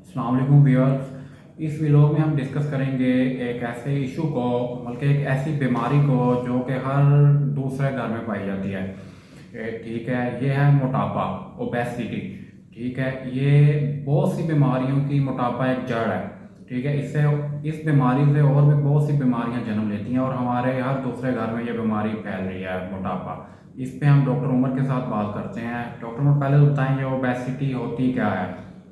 अस्सलाम वालेकुम व्यूअर्स। इस व्लॉग में हम डिस्कस करेंगे एक ऐसे इशू को, बल्कि एक ऐसी बीमारी को जो कि हर दूसरे घर में पाई जाती है। ठीक है, ये है मोटापा, ओबेसिटी। ठीक है, ये बहुत सी बीमारियों की मोटापा एक जड़ है। ठीक है, इस बीमारी से और भी बहुत सी बीमारियां जन्म लेती हैं और हमारे हर दूसरे घर में ये बीमारी फैल रही है, मोटापा। इस पे हम डॉक्टर उमर के साथ बात करते हैं। डॉक्टर उमर, पहले तो बताएं ये ओबेसिटी होती क्या है।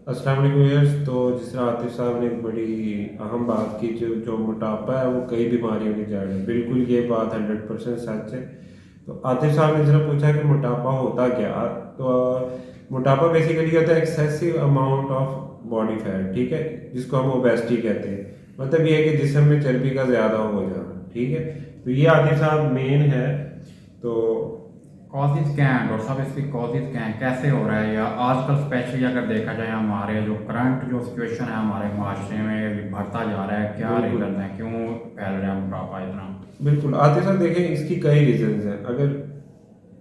अस्सलाम वालेकुम व्यूअर्स। तो जिस तरह आतिफ साहब ने एक बड़ी अहम बात की, जो जो मोटापा है वो कई बीमारियों की जड़ है। बिल्कुल ये बात 100% सच है। तो आतिफ साहब ने जरा पूछा कि मोटापा होता क्या। तो मोटापा बेसिकली होता है excessive amount of body fat, ठीक है, जिसको हम ओबेसिटी कहते हैं। मतलब ये है कि जिस्म में चर्बी का ज़्यादा हो जाना, ठीक है। तो ये आतिफ साहब मेन है। तो कॉजेज क्या हैं डॉक्टर साहब, इसकी कॉजेज क्या हैं, कैसे हो रहा है? या आजकल स्पेशली अगर देखा जाए हमारे जो करंट जो सिचुएशन है हमारे माशरे में बढ़ता जा रहा है, क्या बिल्कुल रीज़न है, क्यों फैल रहा है मोटापा इतना? बिल्कुल आतिफ साहब, देखें इसकी कई रीजंस हैं। अगर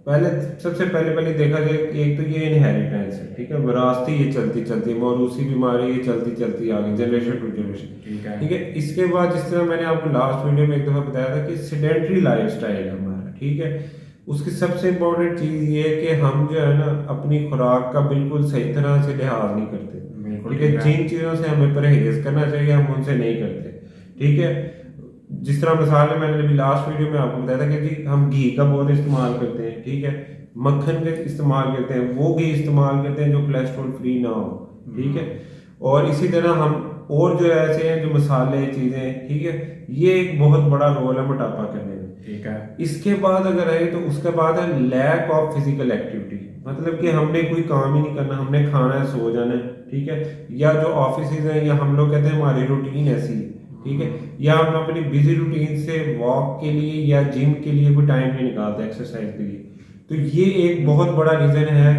पहले सबसे पहले देखा जाए कि एक तो ये इनहेरिटेंस है, ठीक है, विरासती, ये चलती चलती मौरूसी बीमारी, ये चलती चलती आ गई जनरेशन टू जनरेशन, ठीक है। ठीक है। इसके बाद जिस तरह मैंने आपको लास्ट वीडियो में एक दफ़ा बताया था कि सेडेंट्री लाइफस्टाइल है हमारा, ठीक है। उसकी सबसे इम्पोर्टेंट चीज़ ये है कि हम जो है ना अपनी खुराक का बिल्कुल सही तरह से लिहाज नहीं करते, बिल्कुल ठीक है। ठीक है। जिन चीज़ों से हमें परहेज करना चाहिए हम उनसे नहीं करते, ठीक है। जिस तरह मिसाल में मैंने अभी लास्ट वीडियो में आपको बताया था कि जी हम घी का बहुत इस्तेमाल करते हैं, ठीक है, मक्खन का इस्तेमाल करते हैं, वो घी इस्तेमाल करते हैं जो कोलेस्ट्रॉल फ्री ना हो, ठीक है। और इसी तरह हम और जो ऐसे हैं जो मसाले चीज़ें, ठीक है, ये एक बहुत बड़ा रोल है मोटापा करने में। ठीक है। इसके बाद अगर है तो उसके बाद है लैक ऑफ फिजिकल एक्टिविटी। मतलब कि हमने कोई काम ही नहीं करना, हमने खाना है, सो जाना है, ठीक है। या जो ऑफिस हैं, या हम लोग कहते हैं हमारी रूटीन ऐसी है, ठीक है, या हम अपनी बिजी रूटीन से वॉक के लिए या जिम के लिए कोई टाइम नहीं निकालते, एक्सरसाइज के लिए। तो ये एक बहुत बड़ा रीज़न है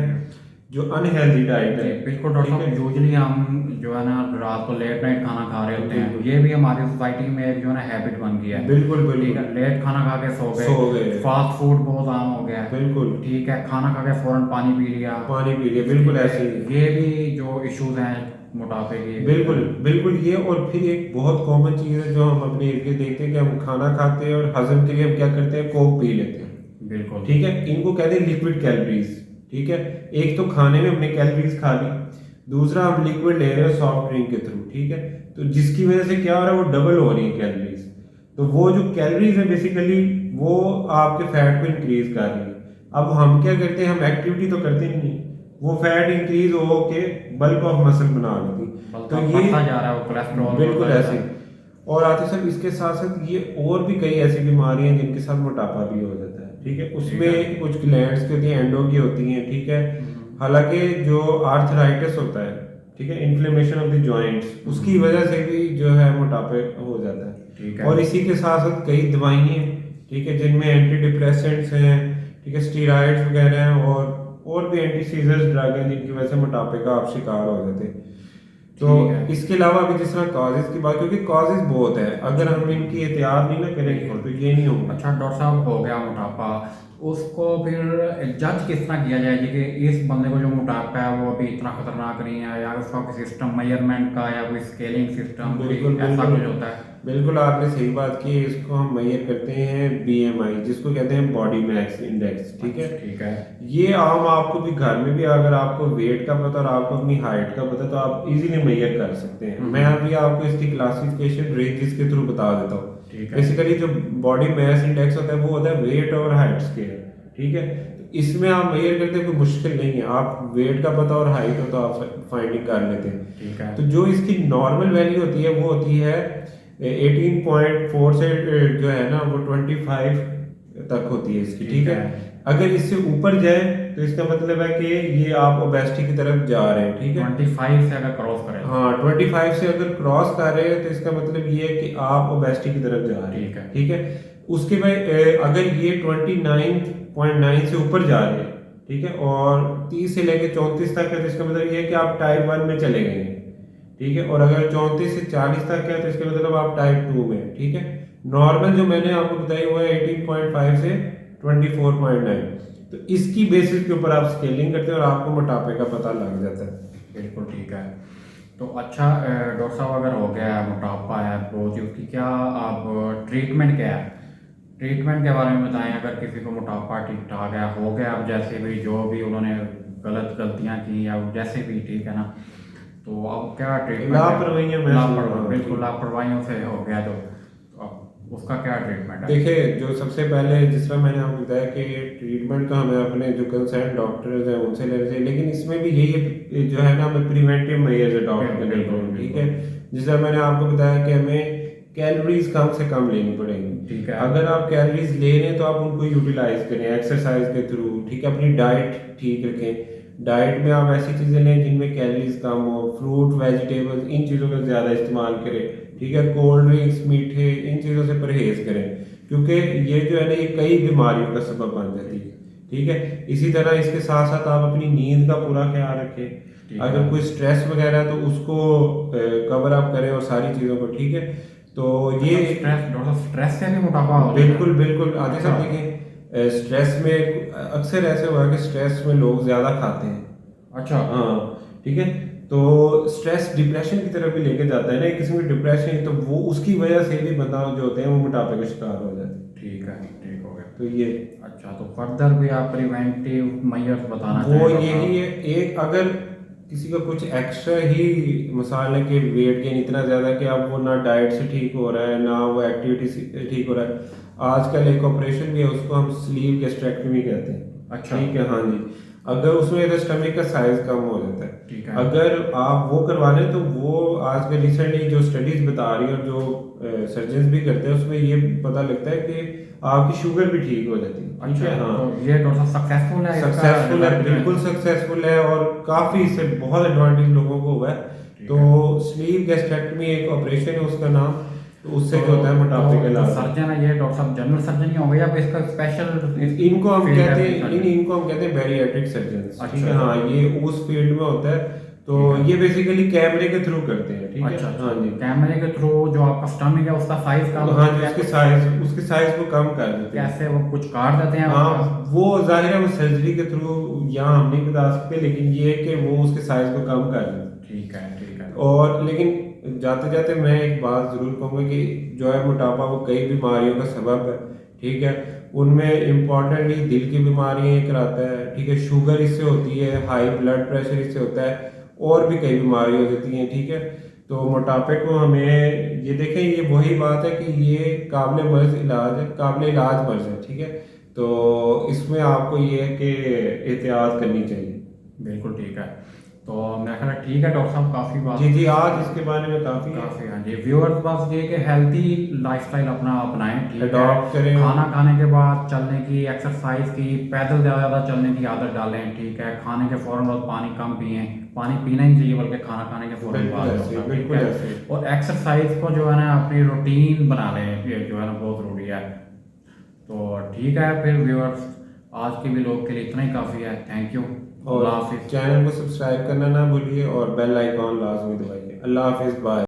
जो अनहेल्दी डाइट है, बिल्कुल डॉक्टर ठीक साहब, है। यूजली हम जो है ना रात को लेट नाइट खाना खा रहे होते हैं, बिल्कुल ये भी हमारी सोसाइटी में एक जो है ना हैबिट बन गया है। बिल्कुल ठीक बिल्कुल है, लेट खाना खा के सो सो गए, गए, फास्ट फूड बहुत आम हो गया है। बिल्कुल ठीक है, खाना खा के फौरन पानी पी लिया। पानी पी लिया, बिल्कुल ठीक है, ऐसे ही। ये भी जो इश्यूज हैं मोटापे की। बिल्कुल बिल्कुल ये, और फिर एक बहुत कॉमन चीज़ है जो हम अपने इर्द गिर्द देखते हैं कि हम खाना खाते हैं और हजम के लिए हम क्या करते हैं, कोक पी लेते हैं, बिल्कुल ठीक है। इनको कहते हैं लिक्विड कैलोरीज, ठीक है। एक तो खाने में हमने कैलोरीज खा ली, दूसरा हम लिक्विड ले रहे हैं सॉफ्ट ड्रिंक के थ्रू, ठीक है। तो जिसकी वजह से क्या हो रहा है, वो डबल हो रही है कैलोरीज। तो वो जो कैलोरीज है बेसिकली वो आपके फैट को इंक्रीज कर रही है। अब हम क्या करते हैं, हम एक्टिविटी तो करते नहीं, वो फैट इंक्रीज हो के बल्क ऑफ मसल बना लेती। तो बल्कि ये बढ़ता जा रहा है, वो कोलेस्ट्रॉल बिल्कुल बढ़ता जा ऐसे रहा ही। है। और आते सब इसके साथ साथ ये और भी कई ऐसी बीमारियां हैं जिनके साथ मोटापा भी हो जाता है, ठीक है। ठीक है। उसमें कुछ ग्लैंड्स की होती हैं, एंडो की होती हैं, ठीक है। हम्म। हालांकि जो आर्थराइटिस होता है, ठीक है, इन्फ्लेमेशन ऑफ द जॉइंट्स, उसकी वजह से भी जो है मोटापे हो जाता ठीक है। है। और इसी के साथ साथ कई दवाइयाँ हैं, ठीक है, जिनमें एंटी डिप्रेसेंट्स हैं, ठीक है, स्टीरॉइड्स वगैरह हैं, और भी एंटी सीजर्स ड्रग हैं जिनकी वजह से मोटापे का आप शिकार हो जाते हैं। तो ठीक है। इसके अलावा भी जिस तरह कॉजेज की बात, क्योंकि कॉजेज बहुत है, अगर हम इनकी एहतियात नहीं ना करेंगे तो ये नहीं होगा। अच्छा डॉक्टर साहब, हो गया मोटापा, उसको फिर जज किस तरह किया जाए जी कि इस बंदे को जो मोटापा है वो अभी इतना खतरनाक नहीं है, या उसका कोई सिस्टम मेजरमेंट का या कोई स्केलिंग सिस्टम कोई बिल्कुल ऐसा बिल्कुल कुछ होता है? बिल्कुल आपने सही बात की है। इसको हम मेजर करते हैं बीएमआई, जिसको कहते हैं बॉडी मास इंडेक्स, ठीक है। अच्छा, ठीक है। ये आम आपको भी घर में भी अगर आपको वेट का पता और आपको अपनी हाइट का पता तो आप इजीली मेजर कर सकते हैं। मैं अभी आपको इसकी क्लासिफिकेशन रेंजेस के थ्रू बता देता हूँ। ठीक है। बेसिकली जो बॉडी मास इंडेक्स होता है वो होता है वेट और हाइट स्केल, ठीक है। तो इसमें आप मेजर करते हैं, कोई मुश्किल नहीं है, आप वेट का पता और हाइट हो तो आप फाइंडिंग कर लेते हैं। ठीक है। तो जो इसकी नॉर्मल वैल्यू होती है वो होती है 18.4 से जो है ना वो 25 तक होती है इसकी, ठीक है। अगर इससे ऊपर जाए तो इसका मतलब है कि ये आप ओबेसिटी की तरफ जा रहे हैं, ठीक है। 25 से अगर क्रॉस करें? हाँ, 25 से अगर क्रॉस कर रहे हैं तो इसका मतलब ये है कि आप ओबेसिटी की तरफ जा रहे हैं, ठीक है। ठीक है। उसके बाद अगर ये 29.9 से ऊपर जा रहे हैं, ठीक है, और 30 से लेकर 34 तक है तो इसका मतलब ये है कि आप टाइप 1 में चले गए हैं, ठीक है। और अगर 34 से 40 तक है तो इसका मतलब आप टाइप 2 में, ठीक है। नॉर्मल जो मैंने आपको बताई वो है 18.5 से 24.9। तो इसकी बेसिस के ऊपर आप स्केलिंग करते हैं और आपको मोटापे का पता लग जाता है। बिल्कुल ठीक है। तो अच्छा डॉक्टर साहब अगर हो गया है, मोटापा है, बहुत ही, उसकी क्या आप ट्रीटमेंट क्या है, ट्रीटमेंट के बारे में बताएं। अगर किसी को मोटापा ठीक ठाक है, हो गया, अब जैसे भी जो भी उन्होंने गलत गलतियां की या जैसे भी, ठीक है ना, तो अब क्या ट्रीटमेंट है। लापरवाहियां मैं समझ रहा हूँ, बिल्कुल ठीक। लापरवाहियों से हो गया, तो अब उसका क्या ट्रीटमेंट है। देखिए, जो सबसे पहले जिस तरह मैंने आपको बताया कि ट्रीटमेंट तो हमें अपने जो कंसर्न डॉक्टर्स हैं उनसे लेना चाहिए, लेकिन इसमें भी यही जो है ना, हमें प्रिवेंटिव मेजर्स अडॉप्ट करने बिल्कुल पड़ेंगे, ठीक बिल्कुल। है। जिस तरह मैंने आपको बताया कि हमें कैलोरीज कम से कम लेनी पड़ेंगी। ठीक है। अगर आप कैलोरीज ले रहे हैं तो आप उनको यूटिलाइज करें एक्सरसाइज के थ्रू, ठीक है। अपनी डाइट ठीक रखें, डाइट में आप ऐसी चीज़ें लें जिनमें कैलोरीज कम हो, फ्रूट वेजिटेबल्स, इन चीज़ों का ज़्यादा इस्तेमाल करें, ठीक है। कोल्ड ड्रिंक्स, मीठे, इन चीज़ों से परहेज करें, क्योंकि ये जो है ना, ये कई बीमारियों का सबब बन जाती है, ठीक है। इसी तरह इसके साथ साथ आप अपनी नींद का पूरा ख्याल रखें। अगर कोई स्ट्रेस वगैरह है तो उसको कवर अप करें और सारी चीज़ों को, ठीक है। तो ये स्ट्रेस, डॉक्टर स्ट्रेस से भी मोटापा हो जाता है? बिल्कुल बिल्कुल आते अच्छा। साहब, देखिए स्ट्रेस में अक्सर ऐसे हुआ है कि स्ट्रेस में लोग ज़्यादा खाते हैं। अच्छा। हाँ, ठीक है। तो स्ट्रेस डिप्रेशन की तरफ भी लेके जाता है ना, एक किस्म की डिप्रेशन, तो वो उसकी वजह से भी बंदा जो होते हैं वो मोटापे का शिकार हो जाते हैं। ठीक है, ठीक हो गया। तो ये अच्छा, तो फर्दर भी आप प्रिवेंटिव मेजर्स बताना वो चाहेंगे यही साहब? है, एक अगर किसी का कुछ एक्स्ट्रा ही मसाल है कि वेट गेन इतना ज़्यादा कि अब वो ना डाइट से ठीक हो रहा है ना वो एक्टिविटी से ठीक हो रहा है, आजकल एक ऑपरेशन भी है, उसको हम स्लीव गैस्ट्रेक्टमी कहते हैं। अच्छा। ठीक है, हाँ जी। अगर उसमें स्टमक का साइज कम हो जाता है, ठीक है। अगर आप वो करवा रहे हैं तो वो आजकल रिसेंटली जो स्टडीज बता रही है और जो सर्जन भी करते हैं उसमें ये पता लगता है कि आपकी शुगर भी ठीक हो जाती है। ठीक अच्छा, है, हाँ। तो ये डॉक्टर सक्सेसफुल है इसका सक्सेसफुल है, result जो है? बिल्कुल सक्सेसफुल है, और काफी इससे बहुत एडवांटेज लोगों को हुआ है। ठीक तो है। स्लीव गैस्ट्रेक्टमी एक ऑपरेशन है उसका नाम, तो उससे जो होता है मोटापे का तो इलाज। सर्जन है ये डॉक्टर साहब, जनरल सर्जन ही हो गया, अब इसका स्पेशल इनको हम कहते हैं इनको हम कहते हैं बैरिएट्रिक सर्जन। ठीक है, हाँ, ये उस फील्ड में होता है। तो ये बेसिकली कैमरे के थ्रू करते हैं, ठीक है। अच्छा, हाँ जी, कैमरे के थ्रू जो आपका स्टमक है उसका साइज कम, हाँ जी, उसके साइज को कम कर देते हैं। कैसे वो कुछ काट देते हैं? हाँ, वो जाहिर है वो सर्जरी के थ्रू यहाँ हम नहीं बता सकते, लेकिन ये है कि वो उसके साइज को कम कर देते हैं। ठीक है, ठीक है। और लेकिन जाते जाते मैं एक बात जरूर कहूँगा कि जो है मोटापा वो कई बीमारियों का सबब है, ठीक है। उनमें इम्पॉर्टेंटली दिल की बीमारियां ये कराता है, ठीक है। शुगर इससे होती है, हाई ब्लड प्रेशर इससे होता है, और भी कई बीमारी हो जाती हैं, ठीक है। तो मोटापे को हमें ये देखें, ये वही बात है कि ये काबिल मर्ज इलाज है, काबिल इलाज मर्ज है, ठीक है। तो इसमें आपको ये है कि एहतियात करनी चाहिए। बिल्कुल ठीक है। तो मेरा ख्याल है ठीक है डॉक्टर साहब, काफ़ी बात जी जी, आज इसके बारे में काफ़ी काफ़ी, हाँ जी। व्यूअर्स बस ये कि हेल्थी लाइफस्टाइल अपना अपनाएं, ठीक है। अडॉप्ट करें। खाना खाने के बाद चलने की, एक्सरसाइज की, पैदल ज़्यादा चलने की आदत डालें, ठीक है। खाने के फ़ौरन बाद पानी कम पिएं, पानी पीना ही चाहिए बल्कि खाना खाने के फ़ौरन बिल्कुल बाद, ऐसे, डॉक्टर साहब, बिल्कुल ठीक है। ऐसे। और एक्सरसाइज को जो है ना अपनी रूटीन बना लें, ये जो है ना बहुत ज़रूरी है। तो ठीक है फिर व्यूअर्स, आज के भी लोग के लिए इतना ही काफ़ी है। Thank you. और अल्लाह हाफिज़। चैनल को सब्सक्राइब करना ना भूलिए और बेल आइकॉन लाजमी दबाइए। अल्लाह हाफिज़, बाय।